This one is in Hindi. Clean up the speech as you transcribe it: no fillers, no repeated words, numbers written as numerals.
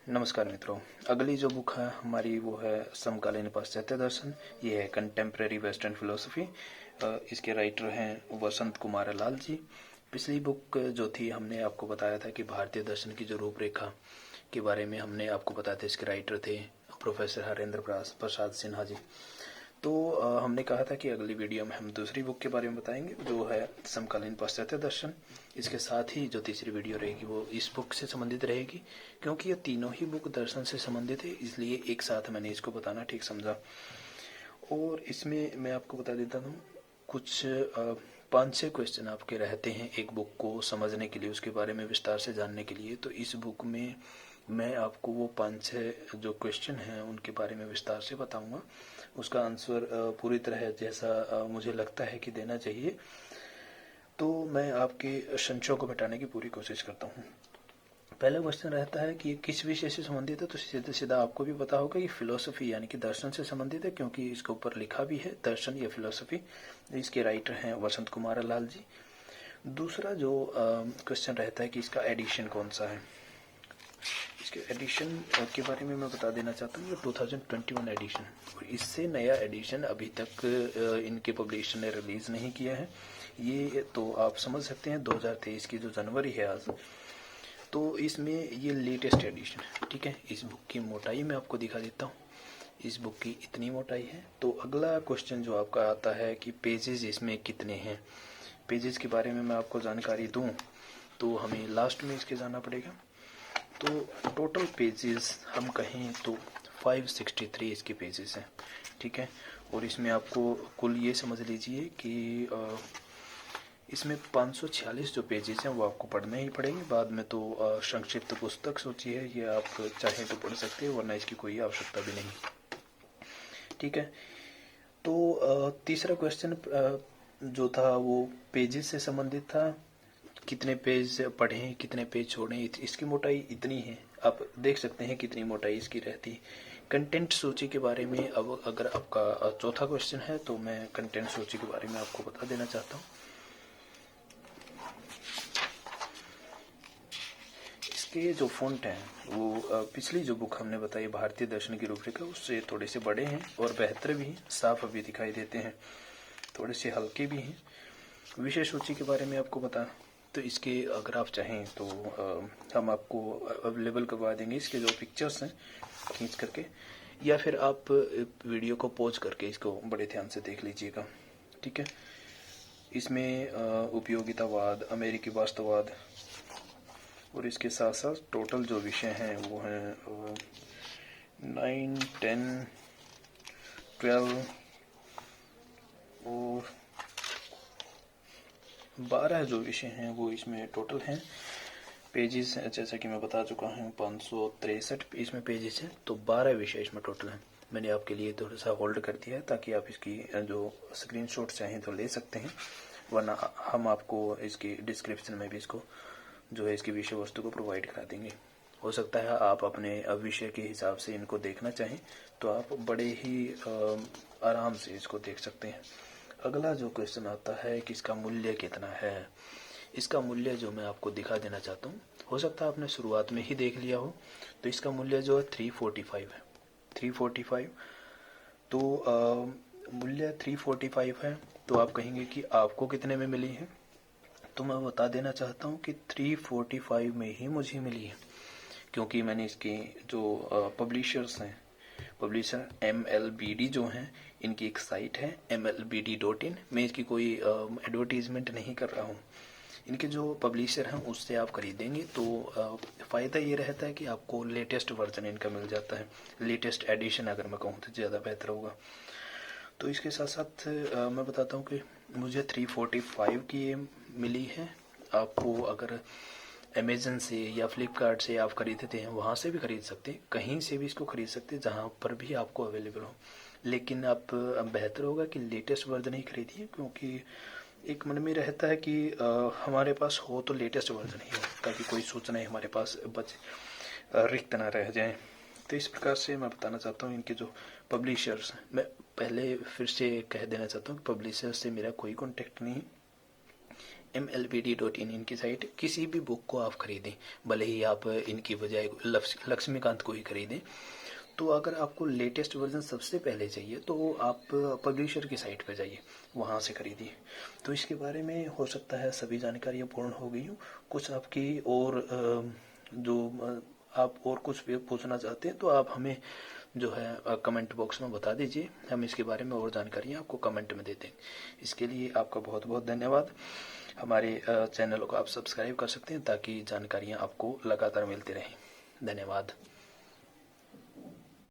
नमस्कार मित्रों। अगली जो बुक है हमारी वो है समकालीन पाश्चात्य दर्शन। ये है कंटेम्प्रेरी वेस्टर्न फिलोसफी। इसके राइटर हैं वसंत कुमार लाल जी। पिछली बुक जो थी हमने आपको बताया था कि भारतीय दर्शन की जो रूपरेखा के बारे में हमने आपको बताया था। इसके राइटर थे प्रोफेसर हरेंद्र प्रसाद सिन्हा जी। तो हमने कहा था कि अगली वीडियो में हम दूसरी बुक के बारे में बताएंगे जो है समकालीन पाश्चात्य दर्शन। इसके साथ ही जो तीसरी वीडियो रहेगी वो इस बुक से संबंधित रहेगी, क्योंकि ये तीनों ही बुक दर्शन से संबंधित है, इसलिए एक साथ मैंने इसको बताना ठीक समझा। और इसमें मैं आपको बता देता हूँ कुछ 5-6 क्वेश्चन आपके रहते हैं एक बुक को समझने के लिए, उसके बारे में विस्तार से जानने के लिए। तो इस बुक में मैं आपको वो 5-6 जो क्वेश्चन हैं उनके बारे में विस्तार से बताऊंगा। उसका आंसर पूरी तरह जैसा मुझे लगता है कि देना चाहिए। तो मैं आपके संशयों को मिटाने की पूरी कोशिश करता हूँ। पहला क्वेश्चन रहता है कि किस विषय से संबंधित है। तो सीधा सीधा आपको भी पता होगा कि फिलोसफी यानी कि दर्शन से संबंधित है, क्योंकि इसके ऊपर लिखा भी है दर्शन या फिलोसफी। इसके राइटर हैं वसंत कुमार लाल जी। दूसरा जो क्वेश्चन रहता है कि इसका एडिशन कौन सा है। इसके एडिशन के बारे में मैं बता देना चाहता हूँ, 2021 एडिशन, और इससे नया एडिशन अभी तक इनके पब्लिशर ने रिलीज नहीं किया है। ये तो आप समझ सकते हैं 2023 की जो जनवरी है आज, तो इसमें ये लेटेस्ट एडिशन है। ठीक है, इस बुक की मोटाई मैं आपको दिखा देता हूँ। इस बुक की इतनी मोटाई है। तो अगला क्वेश्चन जो आपका आता है कि पेजेस इसमें कितने हैं। पेजेस के बारे में मैं आपको जानकारी दूं तो हमें लास्ट में इसके जाना पड़ेगा। तो टोटल पेजेस हम कहें तो 563 इसके पेजेस हैं। ठीक है, और इसमें आपको कुल ये समझ लीजिए कि इसमें 546 जो पेजेस हैं वो आपको पढ़ने ही पड़ेंगे। बाद में तो संक्षिप्त पुस्तक सोची है, ये आप चाहें तो पढ़ सकते हैं, वरना इसकी कोई आवश्यकता भी नहीं। ठीक है, तो तीसरा क्वेश्चन जो था वो पेजेस से संबंधित था। कितने पेज पढ़ें कितने पेज छोड़ें, इसकी मोटाई इतनी है। आप देख सकते हैं कितनी मोटाई इसकी रहती है। कंटेंट सूची के बारे में अब अगर आपका चौथा क्वेश्चन है तो मैं कंटेंट सूची के बारे में आपको बता देना चाहता हूँ। इसके जो फॉन्ट हैं वो पिछली जो बुक हमने बताई भारतीय दर्शन की रूपरेखा उससे थोड़े से बड़े हैं और बेहतर भी हैं, साफ भी दिखाई देते हैं, थोड़े से हल्के भी हैं। विषय सूची के बारे में आपको बता, तो इसके अगर आप चाहें तो हम आपको अवेलेबल करवा देंगे इसके जो पिक्चर्स हैं खींच करके, या फिर आप वीडियो को पॉज करके इसको बड़े ध्यान से देख लीजिएगा। ठीक है, इसमें उपयोगितावाद, अमेरिकी वास्तववाद, और इसके साथ साथ टोटल जो विषय हैं वो हैं 9, 10, 12 और 12 जो विषय हैं वो इसमें टोटल हैं। पेजेस जैसा कि मैं बता चुका हूँ 563 इसमें पेजेस हैं, तो 12 विषय इसमें टोटल हैं। मैंने आपके लिए थोड़ा सा होल्ड कर दिया है ताकि आप इसकी जो स्क्रीनशॉट चाहें तो ले सकते हैं, वरना हम आपको इसकी डिस्क्रिप्शन में भी इसको जो है इसकी विषय वस्तु को प्रोवाइड करा देंगे। हो सकता है आप अपने विषय के हिसाब से इनको देखना चाहें तो आप बड़े ही आराम से इसको देख सकते हैं। अगला जो क्वेश्चन आता है कि इसका मूल्य कितना है। इसका मूल्य जो मैं आपको दिखा देना चाहता हूँ, हो सकता है आपने शुरुआत में ही देख लिया हो। तो इसका मूल्य जो है 345 है। 345, तो मूल्य 345 है। तो आप कहेंगे कि आपको कितने में मिली है, तो मैं बता देना चाहता हूँ कि 345 में ही मुझे मिली है, क्योंकि मैंने इसके जो पब्लिशर्स हैं, पब्लिशर MLBD जो हैं, इनकी एक साइट है mlbd.in। मैं इसकी कोई एडवर्टीजमेंट नहीं कर रहा हूँ। इनके जो पब्लिशर हैं उससे आप खरीदेंगे तो फ़ायदा ये रहता है कि आपको लेटेस्ट वर्जन इनका मिल जाता है, लेटेस्ट एडिशन अगर मैं कहूँ तो ज़्यादा बेहतर होगा। तो इसके साथ साथ मैं बताता हूँ कि मुझे 345 की ये मिली है। आपको अगर अमेजन से या फ्लिपकार्ट से आप खरीदते हैं वहाँ से भी खरीद सकते हैं, कहीं से भी इसको खरीद सकते हैं जहाँ पर भी आपको अवेलेबल हो। लेकिन आप बेहतर होगा कि लेटेस्ट वर्जन ही खरीदिए, क्योंकि एक मन में रहता है कि हमारे पास हो तो लेटेस्ट वर्जन ही हो, ताकि कोई सूचनाएं हमारे पास रिक्त ना रह जाएं। तो इस प्रकार से मैं बताना चाहता हूँ इनके जो पब्लिशर्स, मैं पहले फिर से कह देना चाहता हूँ कि पब्लिशर्स से मेरा कोई कॉन्टेक्ट नहीं। MLBD.in इनकी साइट। किसी भी बुक को आप खरीदें, भले ही आप इनकी बजाय लक्ष्मीकांत को ही खरीदें, तो अगर आपको लेटेस्ट वर्जन सबसे पहले चाहिए तो आप पब्लिशर की साइट पर जाइए, वहाँ से खरीदिए। तो इसके बारे में हो सकता है सभी जानकारियाँ पूर्ण हो गई हूँ। कुछ आपकी और जो आप और कुछ भी पूछना चाहते हैं तो आप हमें जो है कमेंट बॉक्स में बता दीजिए, हम इसके बारे में और जानकारियाँ आपको कमेंट में दे देंगे। इसके लिए आपका बहुत बहुत धन्यवाद। हमारे चैनल को आप सब्सक्राइब कर सकते हैं ताकि जानकारियाँ आपको लगातार मिलती रहें। धन्यवाद।